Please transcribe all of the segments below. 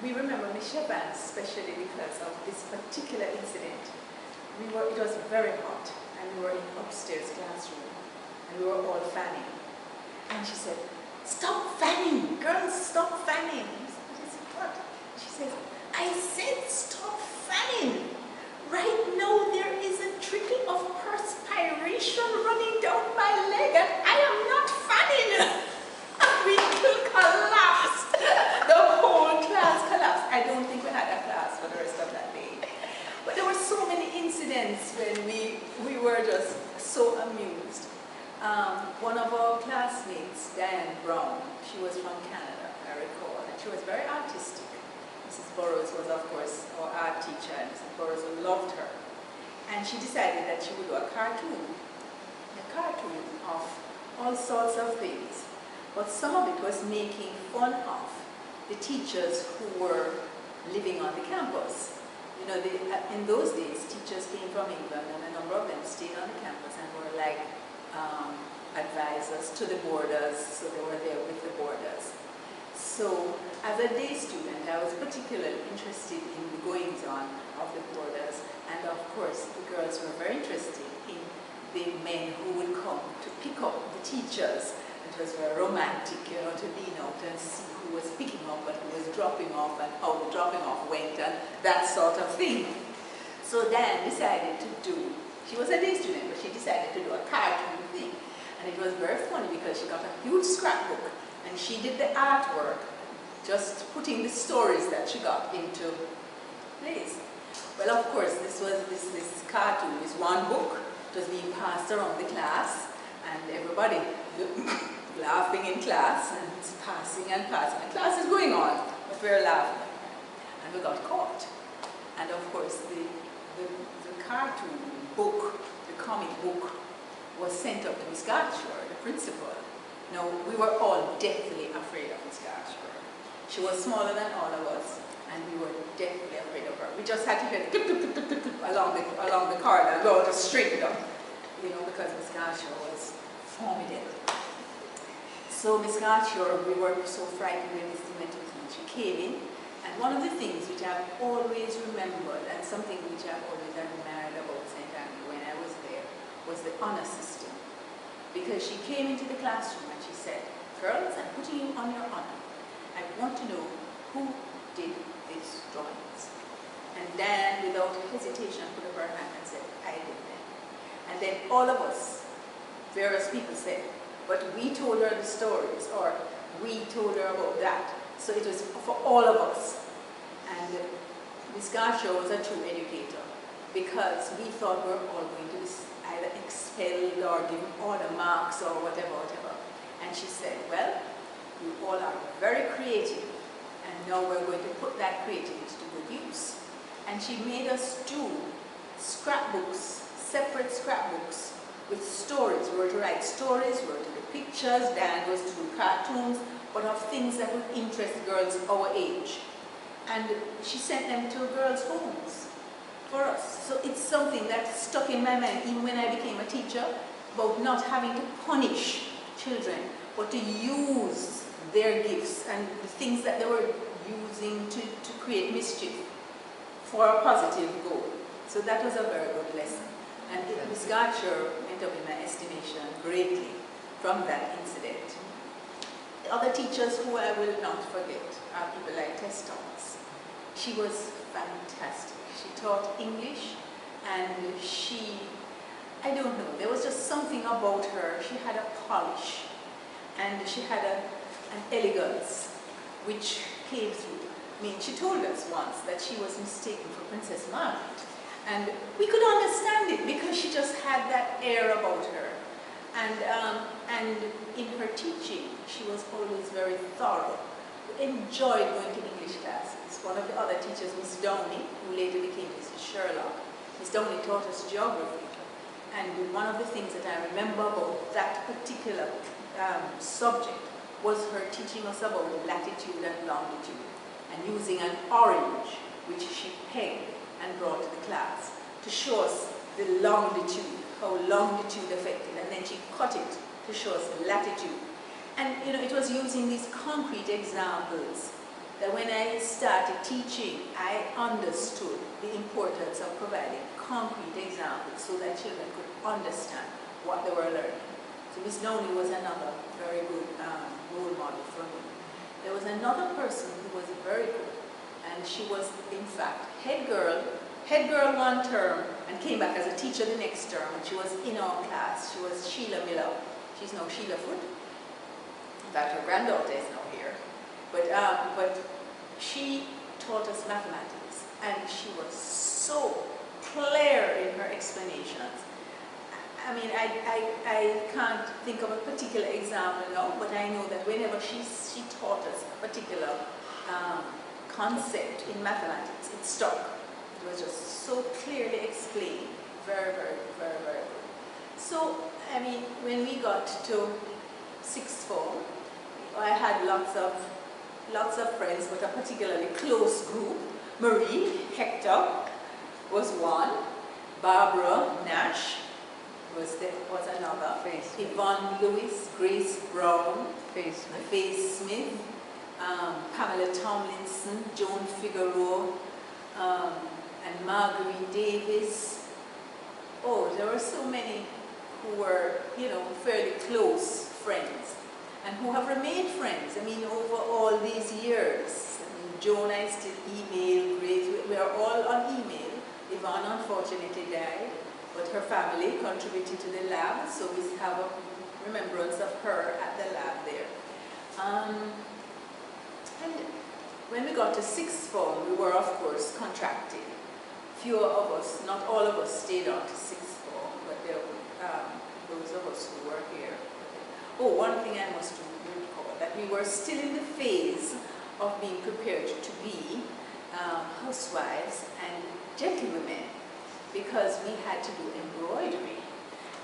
we remember Miss Evans especially because of this particular incident. It was very hot, and we were in upstairs classroom, and we were all fanning. And she said, "Stop fanning, girls, stop fanning." I said, "What is it, what?" She says, "I said stop fanning. Right now there is a trickle of perspiration running down my leg, and I am not fanning." We collapsed. The whole class collapsed. I don't think we had a class for the rest of that day. But there were so many incidents when we were just so amused. One of our classmates, Diane Brown, she was from Canada, I recall, and she was very artistic. Mrs. Burroughs was, of course, our art teacher, and Mrs. Burroughs loved her. And she decided that she would do a cartoon of all sorts of things. But some of it was making fun of the teachers who were living on the campus. You know, in those days, teachers came from England, and a number of them stayed on the campus and were like advisors to the boarders, so they were there with the boarders. So, as a day student, I was particularly interested in the goings-on of the boarders, and of course, the girls were very interested in the men who would come to pick up the teachers. It was very romantic, you know, to lean out and see who was picking up and who was dropping off and how the dropping off went and that sort of thing. So Dan decided to do, she was a day student, but she decided to do a cartoon thing. And it was very funny because she got a huge scrapbook and she did the artwork, just putting the stories that she got into place. Well, of course, this cartoon, this one book, was being passed around the class, and everybody laughing in class, and it's passing and passing. And class is going on, but we're laughing. And we got caught. And of course, the cartoon book, the comic book, was sent up to Miss Gartshore, the principal. Now, we were all deathly afraid of Miss Gartshore. She was smaller than all of us, and we were deathly afraid of her. We just had to hear the along the corridor, and we all just straightened up, you know, because Miss Gartshore was formidable. So Miss Gartshore, we were so frightened when Miss Demetrius, when she came in, and one of the things which I've always remembered, and something which I've always admired about St. Andrew when I was there, was the honor system. Because she came into the classroom and she said, "Girls, I'm putting you on your honor. I want to know who did these drawings." And then, without hesitation, put up her hand and said, "I did them." And then all of us, various people said, "But we told her the stories," or "We told her about that." So it was for all of us. And Miss Gartshore was a true educator, because we thought we were all going to be either expelled or given order marks or whatever. And she said, "Well, you all are very creative, and now we're going to put that creativity to good use." And she made us do scrapbooks, separate scrapbooks with stories. We were to write stories, we were to do pictures, Dan was to do cartoons, but of things that would interest girls our age. And she sent them to girls' homes for us. So it's something that stuck in my mind, even when I became a teacher, about not having to punish children, but to use their gifts and the things that they were using to create mischief for a positive goal. So that was a very good lesson. And Miss Gartshore went up in my estimation greatly from that incident. The other teachers who I will not forget are people like Tess Thomas. She was fantastic. She taught English, and I don't know, there was just something about her. She had a polish, and she had an elegance which came through. I mean, she told us once that she was mistaken for Princess Margaret, and we could understand it because she just had that air about her. And in her teaching, she was always very thorough. We enjoyed going to English classes. One of the other teachers, Miss Downey, who later became Mrs. Sherlock, Miss Downey taught us geography. And one of the things that I remember about that particular subject was her teaching us about latitude and longitude, and using an orange, which she pegged and brought to the class to show us the longitude, how longitude affected, and then she cut it to show us the latitude. And you know, it was using these concrete examples that when I started teaching, I understood the importance of providing concrete examples so that children could understand what they were learning. So Miss Downey was another very good role model for me. There was another person who was very good, and she was, in fact, head girl one term and came back as a teacher the next term, and she was in our class. She was Sheila Miller. She's now Sheila Foot. In fact, her granddaughter is now here. But she taught us mathematics, and she was so clear in her explanations. I mean, I can't think of a particular example now, but I know that whenever she taught us a particular concept in mathematics, it stuck. It was just so clearly explained. Very, very, very, very good. So, I mean, when we got to sixth form, I had lots of friends, but a particularly close group. Marie Hector was one. Barbara Nash was another. Yvonne Lewis, Grace Brown, Faye Smith, Pamela Tomlinson, Joan Figueroa, and Marguerite Davis. Oh, there were so many who were, you know, fairly close friends and who have remained friends. I mean, over all these years. I mean, Joan, I still email, Grace, we are all on email. Yvonne unfortunately died, but her family contributed to the lab, so we have a remembrance of her at the lab there. And when we got to sixth form, we were, of course, contracted. Fewer of us, not all of us, stayed on to sixth form, but there were those of us who were here. Oh, one thing I must recall, that we were still in the phase of being prepared to be housewives and gentlewomen, because we had to do embroidery.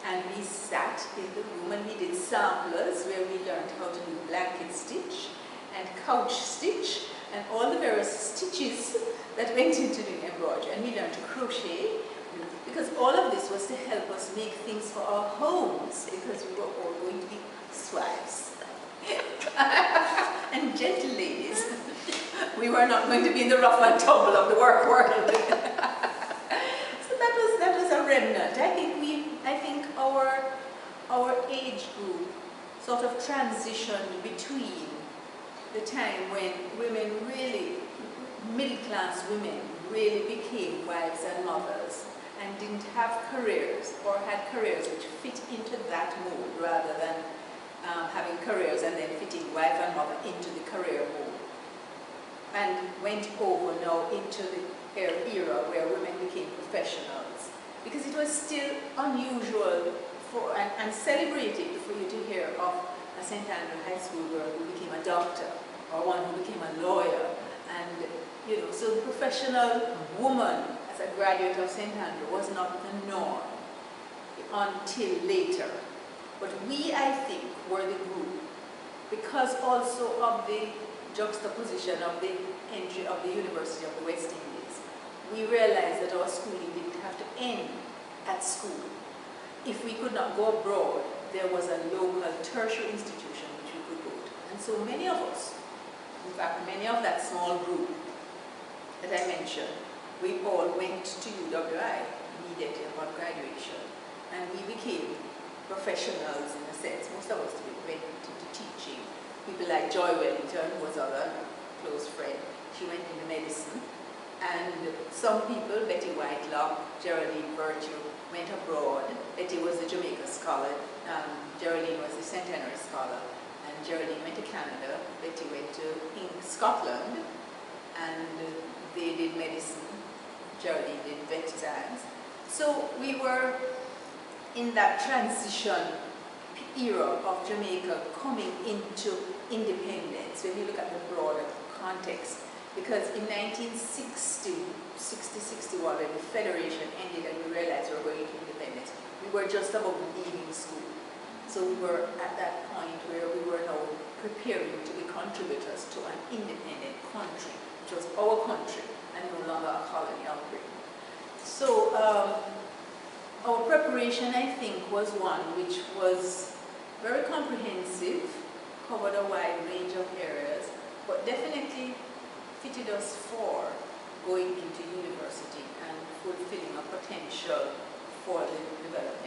And we sat in the room and we did samplers where we learned how to do blanket stitch and couch stitch and all the various stitches that went into doing embroidery. And we learned to crochet, because all of this was to help us make things for our homes, because we were all going to be housewives and gentle ladies. We were not going to be in the rough and tumble of the work world. So that was a remnant. I think our age group sort of transitioned between the time when women really, middle-class women, really became wives and mothers and didn't have careers, or had careers which fit into that mold rather than having careers and then fitting wife and mother into the career mold, and went over now into the era where women became professionals, because it was still unusual for and celebrated for you to hear of a St. Andrew High School girl who became a doctor, or one who became a lawyer, and you know, so the professional woman as a graduate of St. Andrew was not the norm until later. But we, I think, were the group, because also of the juxtaposition of the entry of the University of the West Indies. We realized that our schooling didn't have to end at school. If we could not go abroad, there was a local tertiary institution which we could go to. And so many of us, in fact, many of that small group that I mentioned, we all went to UWI immediately upon graduation. And we became professionals in a sense. Most of us went into teaching. People like Joy Wellington, who was our close friend, she went into medicine. And some people, Betty Whitelock, Geraldine Virtue, went abroad. Betty was the Jamaica scholar, Geraldine was the Centenary scholar, and Geraldine went to Canada. Betty went to Scotland, and they did medicine. Geraldine did vet science. So we were in that transition era of Jamaica coming into independence, when you look at the broader context. Because in 1960, 61, when the Federation ended and we realized we were going into independence, we were just about leaving school. So we were at that point where we were now preparing to be contributors to an independent country, which was our country and no longer a colony of Britain. So our preparation, I think, was one which was very comprehensive, covered a wide range of areas, but definitely fitted us for going into university and fulfilling a potential for the development